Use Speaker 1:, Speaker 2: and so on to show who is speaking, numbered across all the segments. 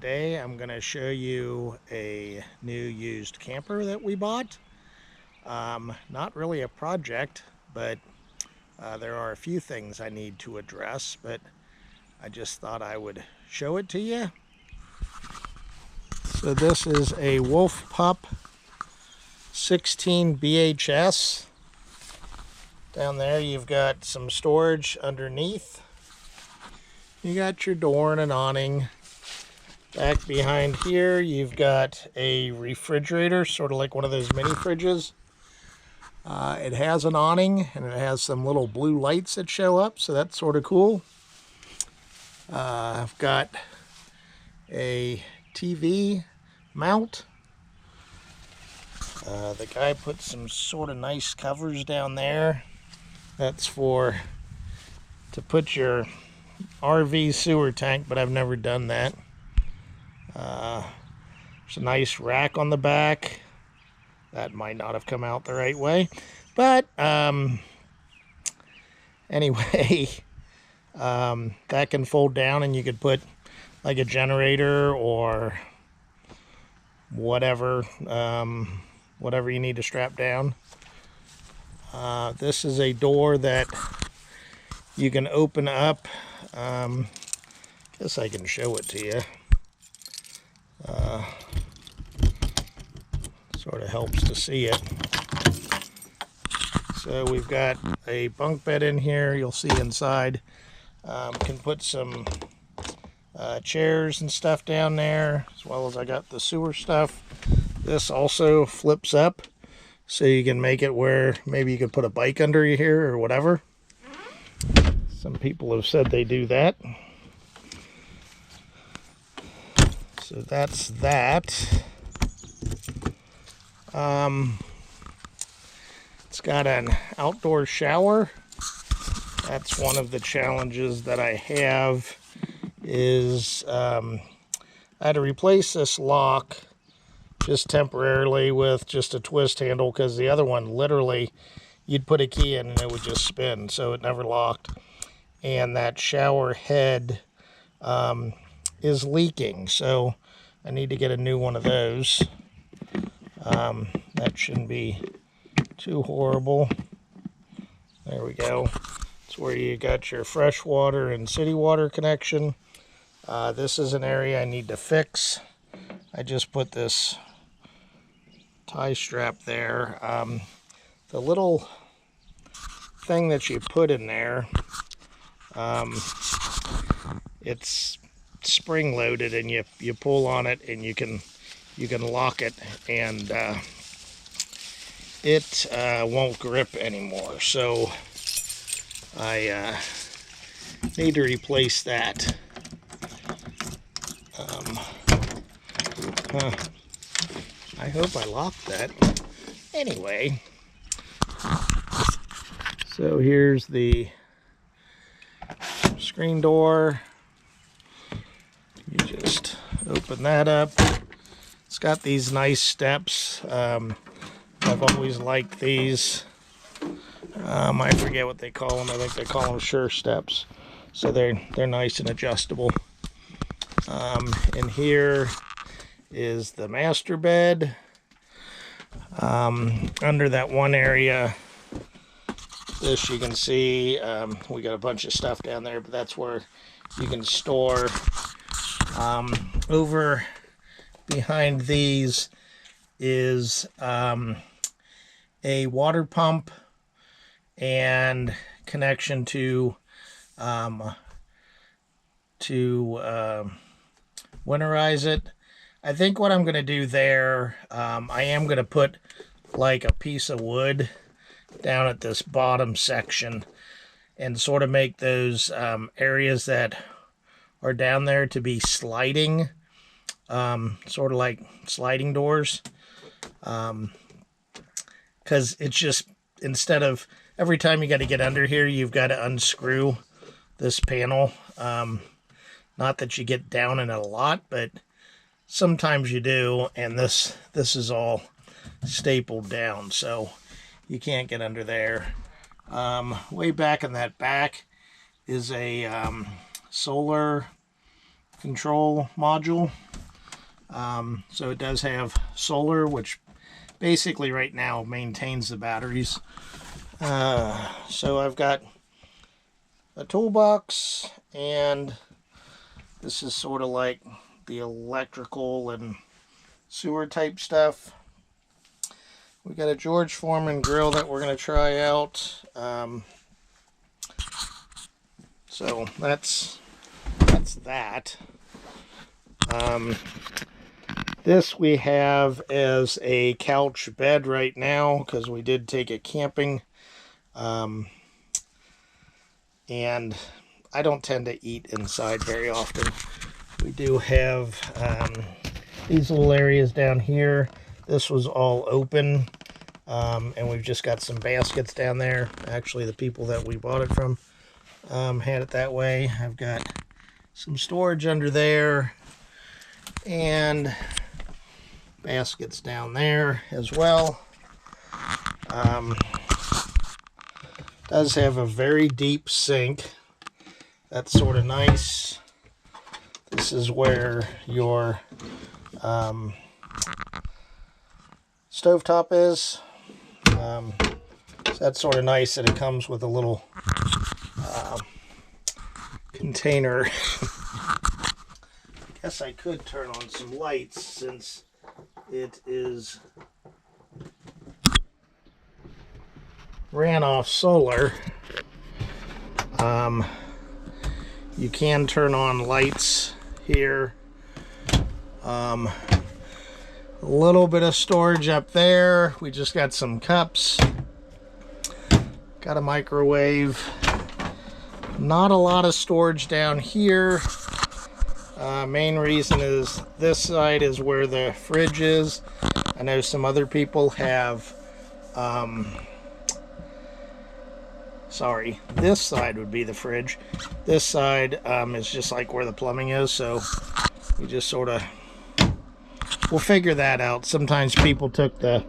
Speaker 1: Today I'm going to show you a new used camper that we bought. Not really a project, but there are a few things I need to address, but I just thought I would show it to you. So this is a Wolf Pup 16 BHS. Down there you've got some storage underneath. You got your door and an awning. Back behind here, you've got a refrigerator, sort of like one of those mini fridges. It has an awning, and it has some little blue lights that show up, so that's sort of cool. I've got a TV mount. The guy put some sort of nice covers down there. That's to put your RV sewer tank, but I've never done that. There's a nice rack on the back. That might not have come out the right way, but anyway, that can fold down and you could put like a generator or whatever you need to strap down. This is a door that you can open up. Guess I can show it to you. Sort of helps to see it. So we've got a bunk bed in here. You'll see inside. Can put some chairs and stuff down there, as well as I got the sewer stuff. This also flips up, so you can make it where maybe you could put a bike under here or whatever. Some people have said they do that. So that's that. It's got an outdoor shower. That's one of the challenges that I have is I had to replace this lock just temporarily with just a twist handle, because the other one literally you'd put a key in and it would just spin, so it never locked. And that shower head is leaking, so I need to get a new one of those. That shouldn't be too horrible. There we go. It's where you got your fresh water and city water connection. This is an area I need to fix. I just put this tie strap there. The little thing that you put in there, it's spring loaded, and you pull on it and you can lock it, and it won't grip anymore, so I need to replace that. I hope I locked that. Anyway, so here's the screen door. You just open that up. It's got these nice steps. I've always liked these. I forget what they call them. I think they call them sure steps. So they're nice and adjustable. And here is the master bed. Under that one area, this you can see, we got a bunch of stuff down there, but that's where you can store. Over behind these is a water pump and connection to winterize it. I think what I'm going to do there, I am going to put like a piece of wood down at this bottom section and sort of make those areas that are down there to be sliding, sort of like sliding doors, because it's just, instead of every time you got to get under here, you've got to unscrew this panel. Not that you get down in it a lot, but sometimes you do, and this is all stapled down, so you can't get under there. Way back in that back is a solar control module. So it does have solar, which basically right now maintains the batteries. So I've got a toolbox, and this is sort of like the electrical and sewer type stuff. We got a George Foreman grill that we're going to try out. So that's that. This we have as a couch bed right now because we did take it camping. And I don't tend to eat inside very often. We do have these little areas down here. This was all open, and we've just got some baskets down there. Actually, the people that we bought it from had it that way. I've got some storage under there and baskets down there as well. Does have a very deep sink. That's sort of nice. This is where your stovetop is. So that's sort of nice that it comes with a little container. I guess I could turn on some lights since it is ran off solar. You can turn on lights here. A little bit of storage up there. We just got some cups. Got a microwave. Not a lot of storage down here. Main reason is this side is where the fridge is. I know some other people have sorry, this side would be the fridge. This side is just like where the plumbing is, so we just sort of, we'll figure that out. Sometimes people took that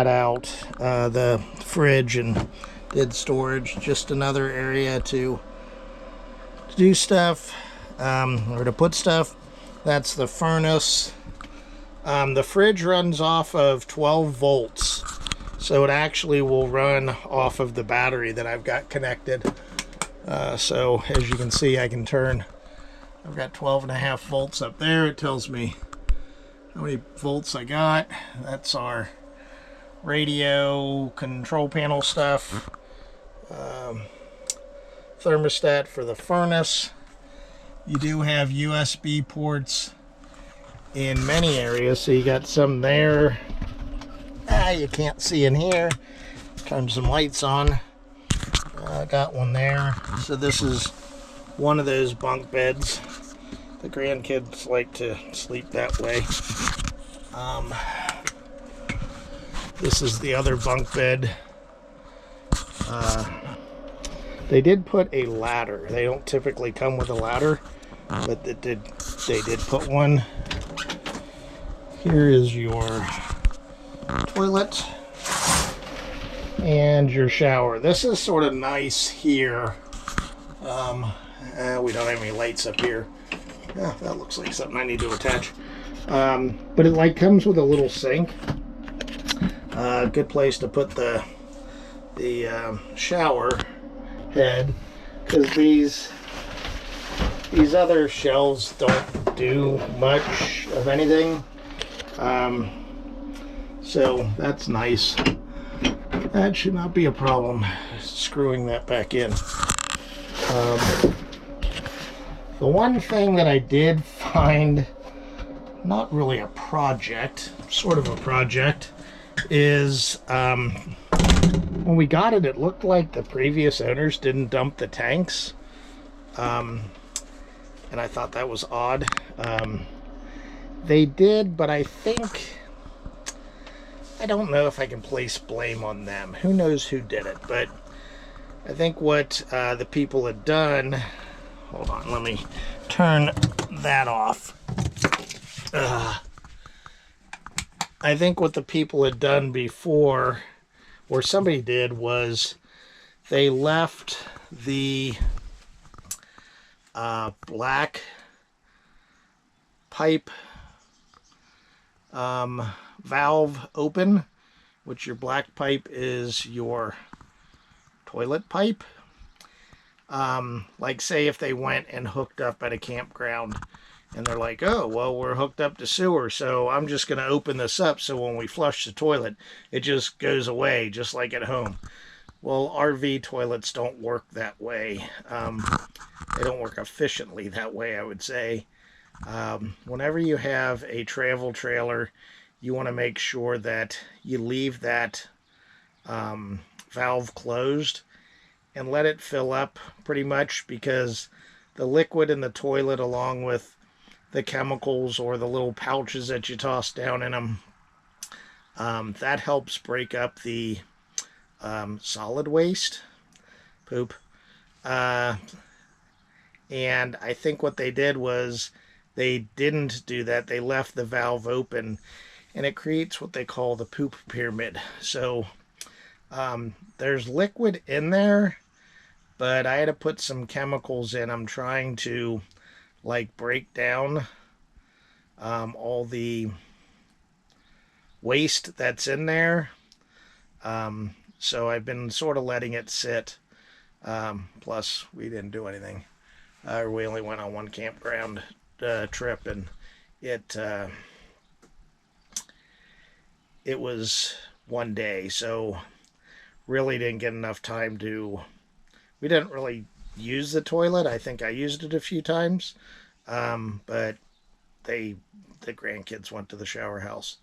Speaker 1: out, the fridge, and did storage. Just another area to do stuff, or to put stuff. That's the furnace. The fridge runs off of 12 volts. So it actually will run off of the battery that I've got connected. So as you can see, I can turn, I've got 12.5 volts up there. It tells me how many volts I got. That's our radio control panel stuff. Thermostat for the furnace. You do have USB ports in many areas, so you got some there. You can't see in here. Turn some lights on. Got one there. So this is one of those bunk beds. The grandkids like to sleep that way. This is the other bunk bed. They did put a ladder. They don't typically come with a ladder, but they did put one. Here is your toilet and your shower. This is sort of nice here. We don't have any lights up here. That looks like something I need to attach. But it like comes with a little sink. Good place to put the shower head, because these other shelves don't do much of anything. So that's nice. That should not be a problem screwing that back in. The one thing that I did find, not really a project, sort of a project, is when we got it, it looked like the previous owners didn't dump the tanks. And I thought that was odd. They did, but I think, I don't know if I can place blame on them. Who knows who did it, but I think what the people had done, hold on, let me turn that off. I think what the people had done before, or somebody did, was they left the black pipe valve open, which your black pipe is your toilet pipe. Like say if they went and hooked up at a campground and they're like, oh, well, we're hooked up to sewer, so I'm just going to open this up so when we flush the toilet, it just goes away, just like at home. Well, RV toilets don't work that way. They don't work efficiently that way, I would say. Whenever you have a travel trailer, you want to make sure that you leave that valve closed and let it fill up pretty much, because the liquid in the toilet, along with the chemicals or the little pouches that you toss down in them, that helps break up the solid waste, poop. And I think what they did was they didn't do that. They left the valve open, and it creates what they call the poop pyramid. So there's liquid in there, but I had to put some chemicals in. I'm trying to like break down all the waste that's in there. So I've been sort of letting it sit. Plus, we didn't do anything. We only went on one campground trip, and it was one day, so really didn't get enough time to. We didn't really use the toilet. I think I used it a few times, but the grandkids went to the shower house.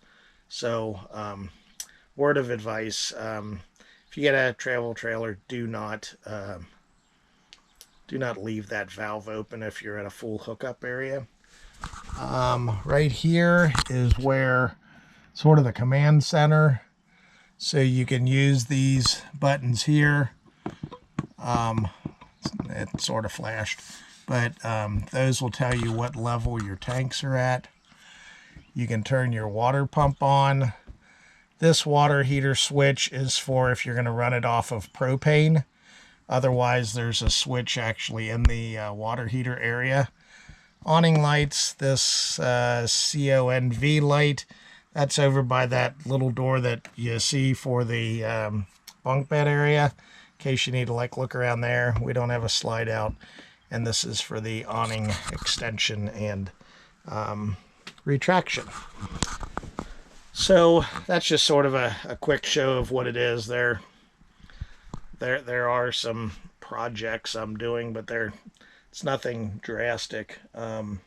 Speaker 1: So, word of advice: if you get a travel trailer, do not leave that valve open if you're at a full hookup area. Right here is where sort of the command center. So you can use these buttons here. It sort of flashed, but those will tell you what level your tanks are at. You can turn your water pump on. This water heater switch is for if you're going to run it off of propane. Otherwise, there's a switch actually in the water heater area. Awning lights, this CONV light, that's over by that little door that you see for the bunk bed area. In case you need to like look around there, we don't have a slide out. And this is for the awning extension and retraction. So that's just sort of a quick show of what it is. There are some projects I'm doing, but it's nothing drastic. Oh,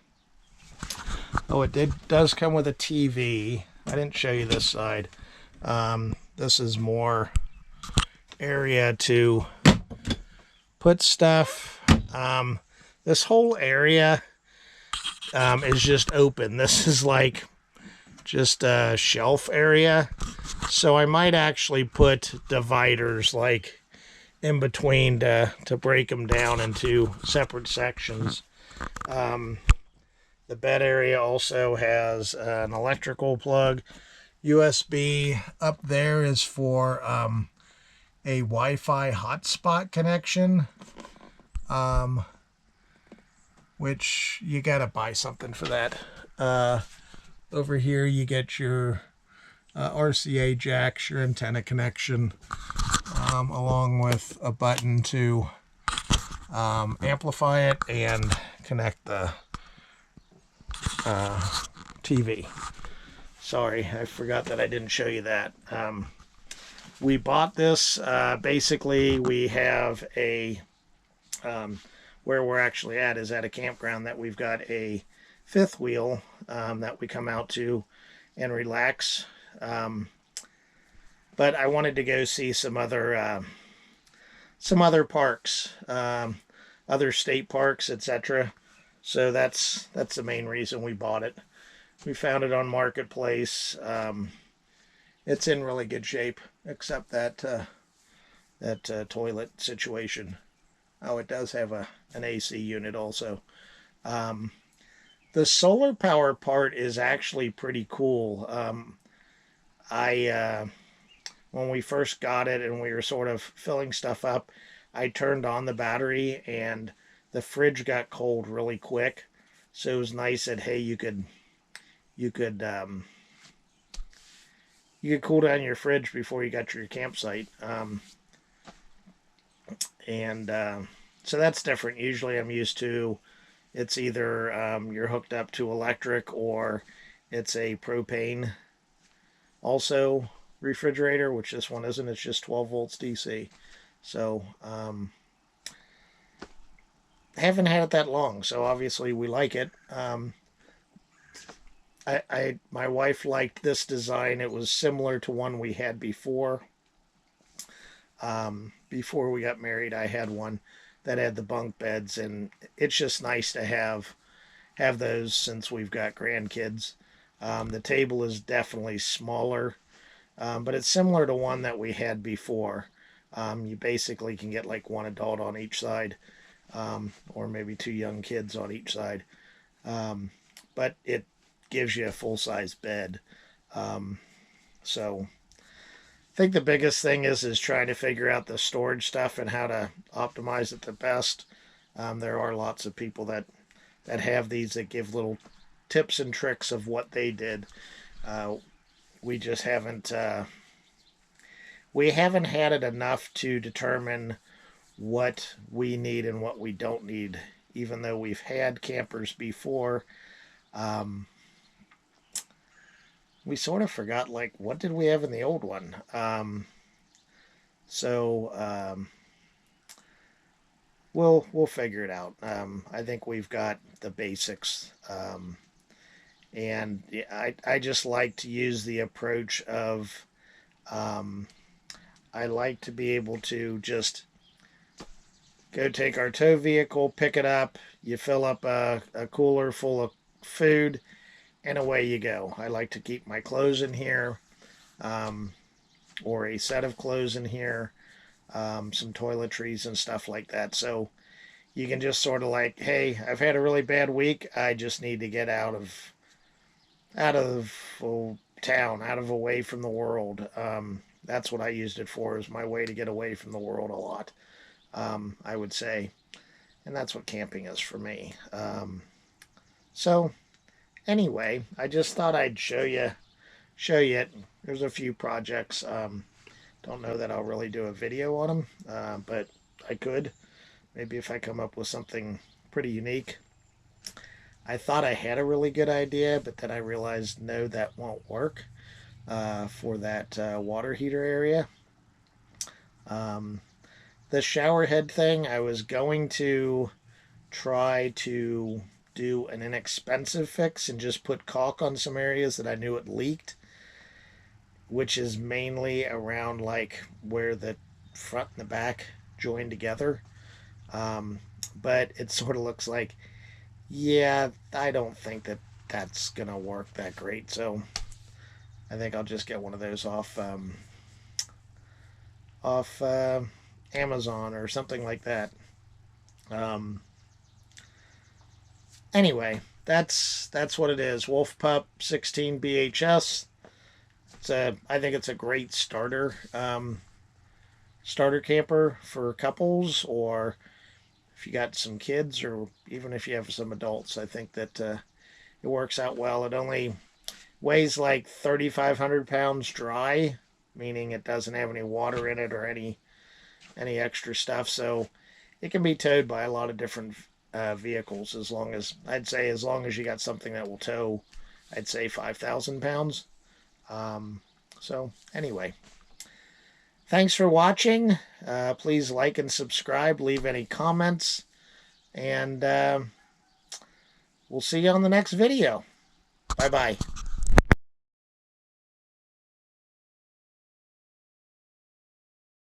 Speaker 1: it does come with a TV. I didn't show you this side. This is more area to put stuff. This whole area is just open. This is like just a shelf area. So I might actually put dividers like in between to break them down into separate sections. The bed area also has an electrical plug. USB up there is for a Wi-Fi hotspot connection, which you gotta buy something for that. Over here you get your RCA jacks, your antenna connection, along with a button to amplify it and connect the TV. Sorry, I forgot that I didn't show you that. We bought this, basically we have a, where we're actually at is at a campground that we've got a fifth wheel that we come out to and relax. But I wanted to go see some other parks, other state parks, etc. So that's the main reason we bought it. We found it on Marketplace. It's in really good shape, except that toilet situation. Oh, it does have an AC unit also. The solar power part is actually pretty cool. When we first got it and we were sort of filling stuff up, I turned on the battery and the fridge got cold really quick. So it was nice that, hey, you could you could cool down your fridge before you got to your campsite. So that's different. Usually I'm used to it's either you're hooked up to electric or it's a propane also refrigerator, which this one isn't. It's just 12 volts DC. So haven't had it that long, so obviously we like it. My wife liked this design. It was similar to one we had before. Before we got married, I had one that had the bunk beds, and it's just nice to have those since we've got grandkids. The table is definitely smaller, but it's similar to one that we had before. You basically can get like one adult on each side, or maybe two young kids on each side. But it gives you a full-size bed. So I think the biggest thing is trying to figure out the storage stuff and how to optimize it the best. There are lots of people that have these that give little tips and tricks of what they did. We just haven't had it enough to determine what we need and what we don't need, even though we've had campers before. We sort of forgot, like, what did we have in the old one? We'll figure it out. I think we've got the basics. And I just like to use the approach of I like to be able to just go take our tow vehicle, pick it up, you fill up a cooler full of food, and away you go. I like to keep my clothes in here, or a set of clothes in here, some toiletries and stuff like that. So you can just sort of like, hey, I've had a really bad week. I just need to get out of town, away from the world. That's what I used it for, is my way to get away from the world a lot, I would say. And that's what camping is for me. So anyway, I just thought I'd show you it. There's a few projects. Don't know that I'll really do a video on them, but I could. Maybe if I come up with something pretty unique. I thought I had a really good idea, but then I realized, no, that won't work for that water heater area. The shower head thing, I was going to try to do an inexpensive fix and just put caulk on some areas that I knew it leaked, which is mainly around like where the front and the back join together. But it sort of looks like, yeah, I don't think that that's gonna work that great. So I think I'll just get one of those off Amazon or something like that. Anyway, that's what it is. Wolf Pup 16 BHS. I think it's a great starter camper for couples, or if you got some kids, or even if you have some adults. I think that it works out well. It only weighs like 3,500 pounds dry, meaning it doesn't have any water in it or any extra stuff. So it can be towed by a lot of different vehicles, as long as you got something that will tow, I'd say 5,000 pounds. So anyway, thanks for watching. Please like and subscribe, leave any comments, and we'll see you on the next video. Bye-bye.